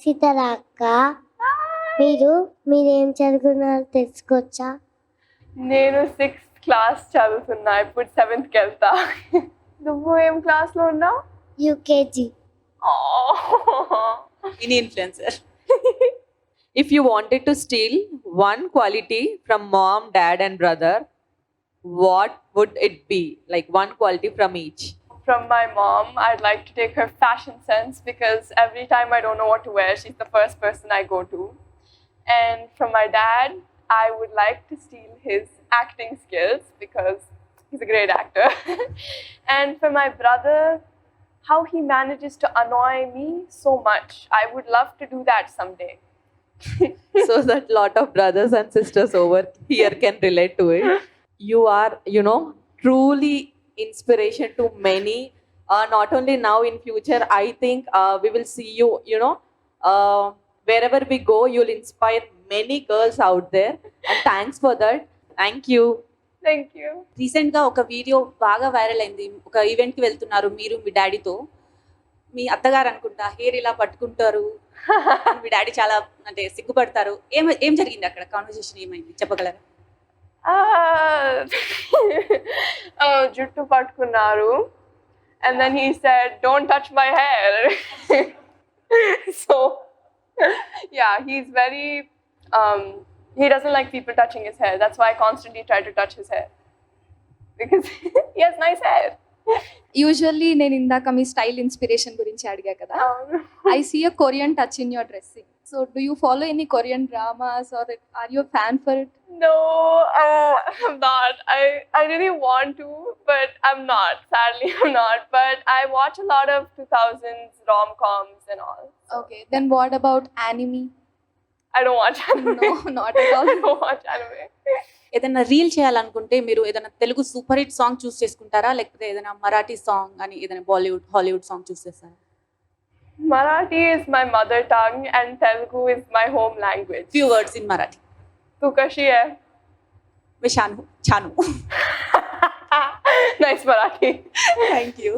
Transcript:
సీతారా అక్క మీరేం చదువుకున్నారో తెలుసుకోవచ్చా? నేను 6th క్లాస్ చదువుతున్నా, ఇప్పుడు 7th వెళ్తా. నువ్వు ఏం క్లాస్లో ఉన్నావు? UKG. Mini influencer. If you wanted to steal one quality from mom, dad, and brother, what would it be? Like one quality from each. From my mom, I'd like to take her fashion sense, because every time I don't know what to wear, she's the first person I go to. And from my dad, I would like to steal his acting skills, because he's a great actor. And for my brother, how he manages to annoy me so much. I would love to do that someday. So that lot of brothers and sisters over here can relate to it. You are, truly inspiration to many. Not only now, in future, I think we will see you, wherever we go, you'll inspire many girls out there. And thanks for that. Thank you. Thank you. Recent గా ఒక video బాగా viral అయింది. ఒక event కి వెళ్తున్నారు మీరు మీ డాడీతో. మీ అత్తగారు అనుకుంటా హెయిర్ ఇలా పట్టుకుంటారు, మీ డాడీ చాలా అంటే సిగ్గుపడతారు. ఏం జరిగింది అక్కడ? కాన్వర్సేషన్ ఏమైంది చెప్పగలరా? జుట్టు పట్టుకున్నారు, and then he said, "Don't touch my hair." So yeah, he's very he doesn't like people touching his hair. That's why I constantly try to touch his hair, because he has nice hair. Usually నేను ఇందాక మీ style inspiration గురించి అడిగా కదా. I see a Korean touch in your dressing. So do you follow any Korean dramas or are you fan for it? No, I'm not. I really want to, but I'm not. Sadly, I'm not. But I watch a lot of 2000s rom-coms and all. Okay, then what about anime? I don't watch anime. No, not at all. I don't watch anime. ఏదైనా reel చేయాలనుకుంటే మీరు ఏదైనా Telugu super hit song చూస్ చేసుకుంటారా, లేకపోతే ఏదైనా Marathi song అని ఏదైనా Bollywood Hollywood song చూస్ చేస్తారా? Marathi is my mother tongue and Telugu is my home language. Few words in Marathi. Tu kashi hai? విషాను చాను. Nice Marathi. Thank you.